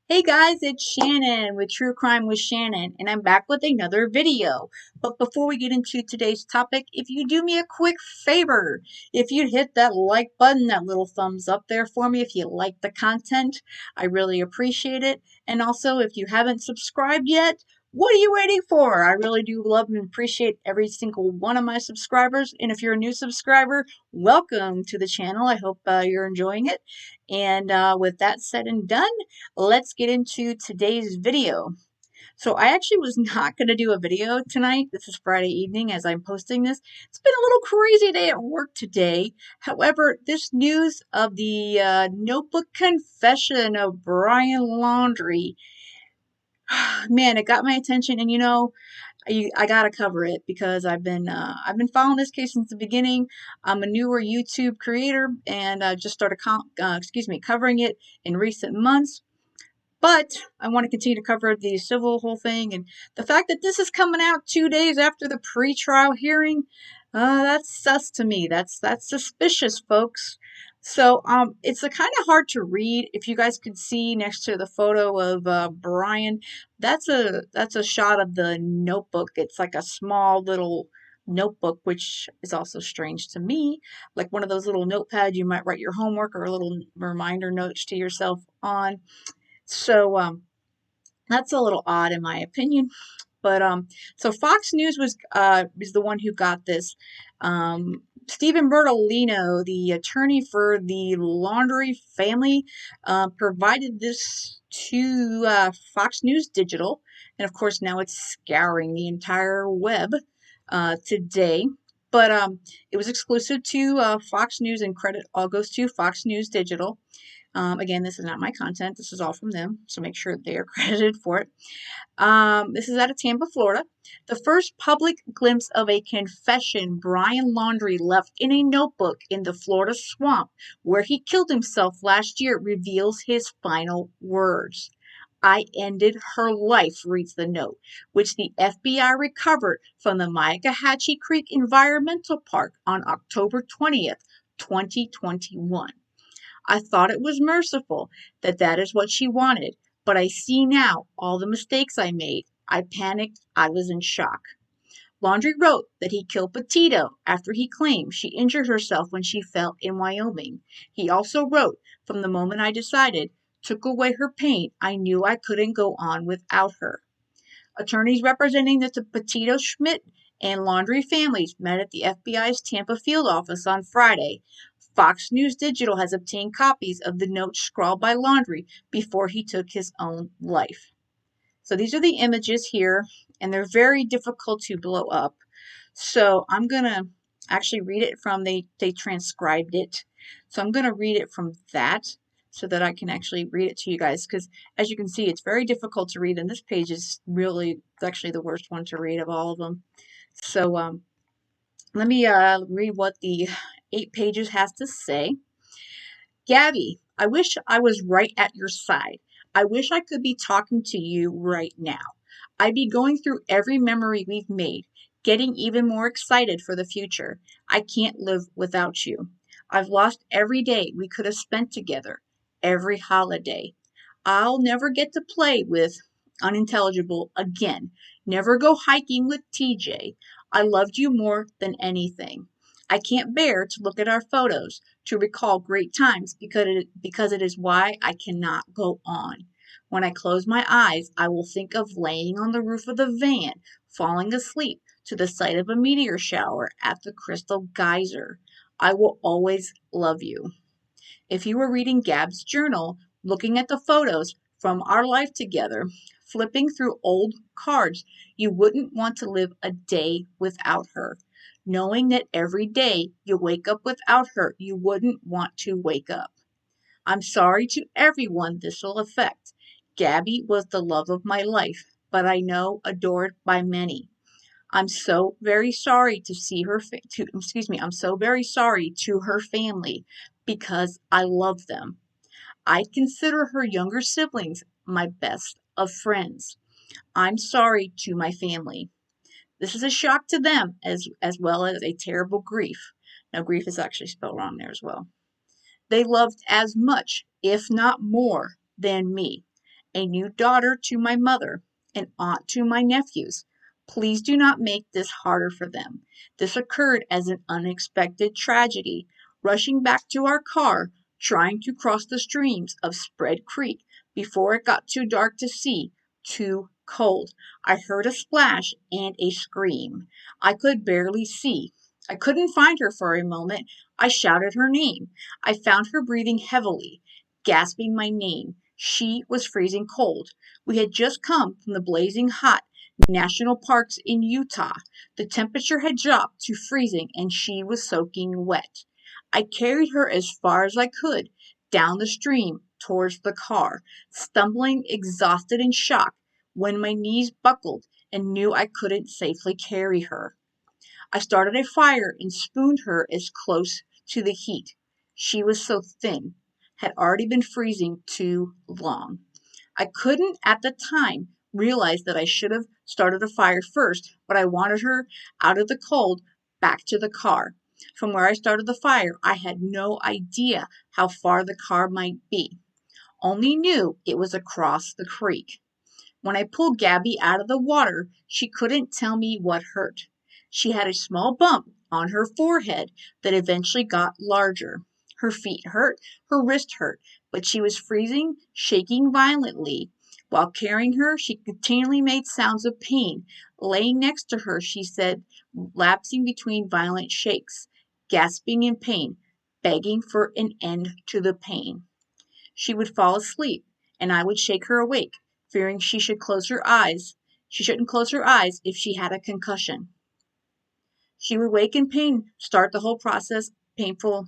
Hey guys, it's Shannon with True Crime with Shannon, and I'm back with another video. But before we get into today's topic, if you do me a quick favor, if you'd hit that like button, that little thumbs up there for me if you like the content, I really appreciate it. And also, if you haven't subscribed yet, what are you waiting for? I really do love and appreciate every single one of my subscribers. And if you're a new subscriber, welcome to the channel. I hope you're enjoying it. And with that said and done, let's get into today's video. So I actually was not going to do a video tonight. This is Friday evening as I'm posting this. It's been a little crazy day at work today. However, this news of the notebook confession of Brian Laundrie, man, it got my attention. And I gotta cover it because I've been following this case since the beginning. I'm a newer YouTube creator and just started covering it in recent months. But I want to continue to cover the civil whole thing, and the fact that this is coming out 2 days after the pretrial hearing, that's sus to me. That's suspicious, folks. So it's a kind of hard to read. If you guys could see next to the photo of Brian, that's a shot of the notebook. It's like a small little notebook, which is also strange to me, like one of those little notepads you might write your homework or a little reminder notes to yourself on. So that's a little odd in my opinion. But so Fox News was the one who got this. Stephen Bertolino, the attorney for the Laundrie family, provided this to Fox News Digital, and of course now it's scouring the entire web today. But it was exclusive to Fox News, and credit all goes to Fox News Digital. Again, this is not my content. This is all from them, so make sure they are credited for it. This is out of Tampa, Florida. The first public glimpse of a confession Brian Laundrie left in a notebook in the Florida swamp where he killed himself last year reveals his final words. I ended her life, reads the note, which the FBI recovered from the Myakkahatchee Creek Environmental Park on October 20th, 2021. I thought it was merciful that is what she wanted, but I see now all the mistakes I made. I panicked. I was in shock. Laundrie wrote that he killed Petito after he claimed she injured herself when she fell in Wyoming. He also wrote, from the moment I decided, took away her pain, I knew I couldn't go on without her. Attorneys representing the Petito, Schmidt, and Laundrie families met at the FBI's Tampa field office on Friday. Fox News Digital has obtained copies of the notes scrawled by Laundrie before he took his own life. So these are the images here, and they're very difficult to blow up. So I'm going to actually read it from, they transcribed it. So I'm going to read it from that so that I can actually read it to you guys, because as you can see, it's very difficult to read, and this page is really actually the worst one to read of all of them. So let me read what the 8 pages has to say. Gabby, I wish I was right at your side. I wish I could be talking to you right now. I'd be going through every memory we've made, getting even more excited for the future. I can't live without you. I've lost every day we could have spent together, every holiday. I'll never get to play with unintelligible again, never go hiking with TJ. I loved you more than anything. I can't bear to look at our photos, to recall great times because it is why I cannot go on. When I close my eyes, I will think of laying on the roof of the van, falling asleep to the sight of a meteor shower at the Crystal Geyser. I will always love you. If you were reading Gab's journal, looking at the photos from our life together, flipping through old cards, you wouldn't want to live a day without her. Knowing that every day you wake up without her, you wouldn't want to wake up. I'm sorry to everyone this will affect. Gabby was the love of my life, but I know adored by many. I'm so very sorry to see her I'm so very sorry to her family because I love them. I consider her younger siblings my best of friends. I'm sorry to my family. This is a shock to them as well as a terrible grief. Now, grief is actually spelled wrong there as well. They loved as much, if not more, than me. a new daughter to my mother, an aunt to my nephews. Please do not make this harder for them. This occurred as an unexpected tragedy. Rushing back to our car, trying to cross the streams of Spread Creek before it got too dark to see, too cold. I heard a splash and a scream. I could barely see. I couldn't find her for a moment. I shouted her name. I found her breathing heavily, gasping my name. She was freezing cold. We had just come from the blazing hot national parks in Utah. The temperature had dropped to freezing and she was soaking wet. I carried her as far as I could down the stream towards the car, stumbling, exhausted and shocked when my knees buckled and knew I couldn't safely carry her. I started a fire and spooned her as close to the heat. She was so thin, had already been freezing too long. I couldn't at the time realize that I should have started a fire first, but I wanted her out of the cold back to the car. From where I started the fire, I had no idea how far the car might be, only knew it was across the creek. When I pulled Gabby out of the water, she couldn't tell me what hurt. She had a small bump on her forehead that eventually got larger. Her feet hurt, her wrist hurt, but she was freezing, shaking violently. While carrying her, she continually made sounds of pain. Laying next to her, she said, lapsing between violent shakes, gasping in pain, begging for an end to the pain. She would fall asleep, and I would shake her awake, fearing she should close her eyes. She shouldn't close her eyes if she had a concussion. She would wake in pain, start the whole process painful,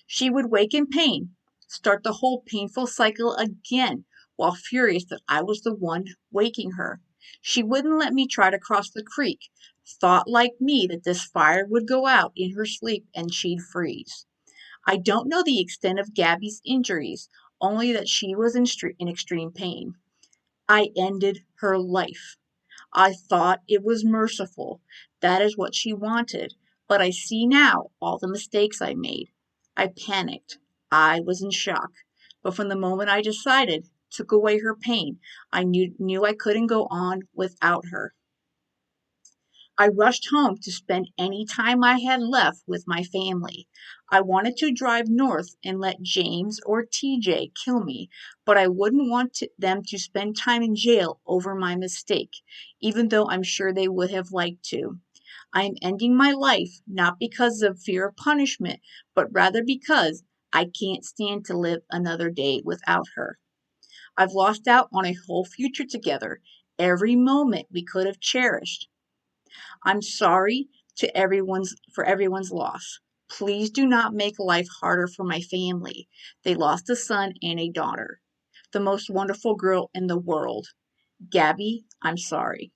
She would wake in pain, start the whole painful cycle again, while furious that I was the one waking her. She wouldn't let me try to cross the creek, thought like me that this fire would go out in her sleep and she'd freeze. I don't know the extent of Gabby's injuries, only that she was in extreme pain. I ended her life. I thought it was merciful. That is what she wanted. But I see now all the mistakes I made. I panicked. I was in shock. But from the moment I decided, took away her pain, I knew I couldn't go on without her. I rushed home to spend any time I had left with my family. I wanted to drive north and let James or TJ kill me, but I wouldn't want them to spend time in jail over my mistake, even though I'm sure they would have liked to. I am ending my life not because of fear of punishment, but rather because I can't stand to live another day without her. I've lost out on a whole future together, every moment we could have cherished. I'm sorry to everyone's loss. Please do not make life harder for my family. They lost a son and a daughter. The most wonderful girl in the world. Gabby, I'm sorry.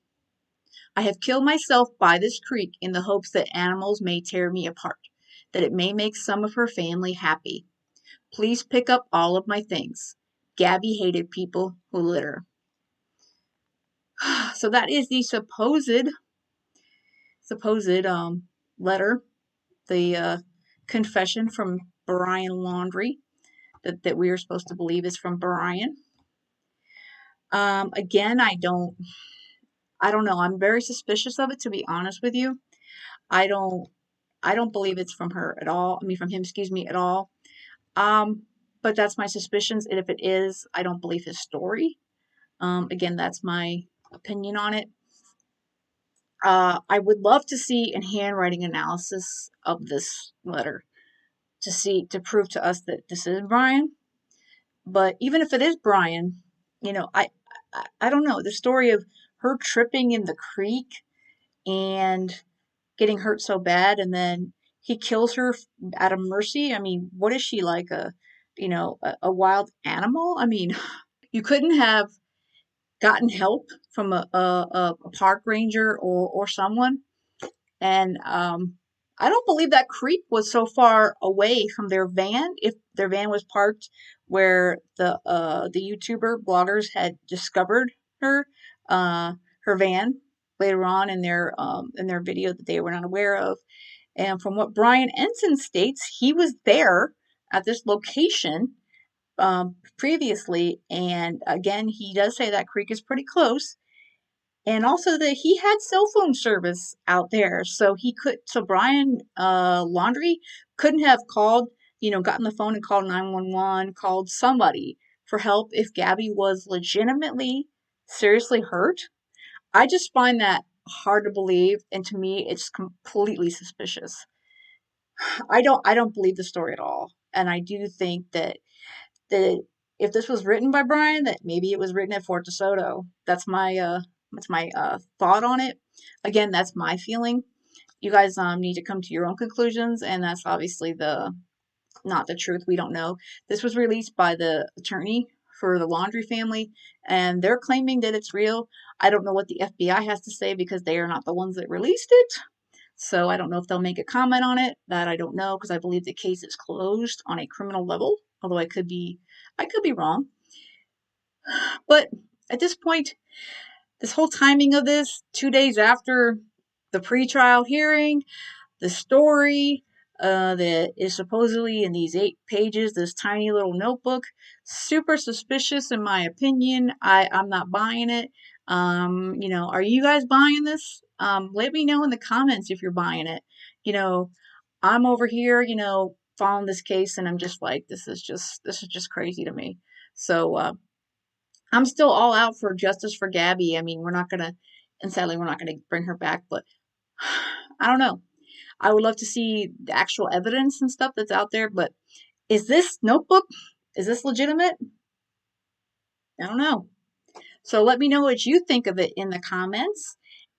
I have killed myself by this creek in the hopes that animals may tear me apart, that it may make some of her family happy. Please pick up all of my things. Gabby hated people who litter. So that is the supposed letter, the confession from Brian Laundrie that we are supposed to believe is from Brian. Again, I don't know. I'm very suspicious of it, to be honest with you. I don't I don't believe it's from her at all. I mean, from him, at all. Um, but that's my suspicions, and if it is, I don't believe his story. Again, that's my opinion on it. I would love to see a handwriting analysis of this letter to prove to us that this is Brian. But even if it is Brian, you know, I don't know, the story of her tripping in the creek and getting hurt so bad, and then he kills her out of mercy. I mean, what is she, like a wild animal? I mean, you couldn't have gotten help from a park ranger or someone. And I don't believe that creek was so far away from their van. If their van was parked where the YouTuber bloggers had discovered her uh, her van later on in their video that they were not aware of. And from what Brian Ensign states, he was there at this location previously, and again, he does say that creek is pretty close, and also that he had cell phone service out there, so Brian Laundrie couldn't have called, gotten the phone and called 911, called somebody for help if Gabby was legitimately seriously hurt. I just find that hard to believe, and to me, it's completely suspicious. I don't believe the story at all, and I do think that if this was written by Brian, that maybe it was written at Fort DeSoto. That's my thought on it. Again, that's my feeling. You guys need to come to your own conclusions, and that's obviously the not the truth. We don't know. This was released by the attorney for the Laundrie family, and they're claiming that it's real. I don't know what the FBI has to say because they are not the ones that released it. So I don't know if they'll make a comment on it. That I don't know because I believe the case is closed on a criminal level. Although I could be wrong. But at this point, this whole timing of this, 2 days after the pretrial hearing, the story that is supposedly in these 8 pages, this tiny little notebook, super suspicious in my opinion. I'm not buying it. Are you guys buying this? Let me know in the comments if you're buying it. You know, I'm over here, following this case, and I'm just like, this is just crazy to me. So I'm still all out for justice for Gabby. I mean, and sadly, we're not gonna bring her back, but I don't know. I would love to see the actual evidence and stuff that's out there, but is this notebook, is this legitimate? I don't know. So let me know what you think of it in the comments.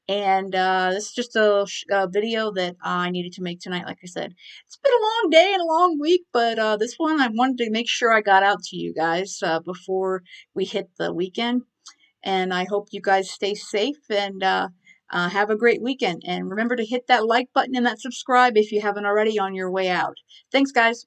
And this is just a video that I needed to make tonight. Like I said, it's been a long day and a long week, but this one I wanted to make sure I got out to you guys before we hit the weekend. And I hope you guys stay safe and have a great weekend. And remember to hit that like button and that subscribe if you haven't already on your way out. Thanks, guys.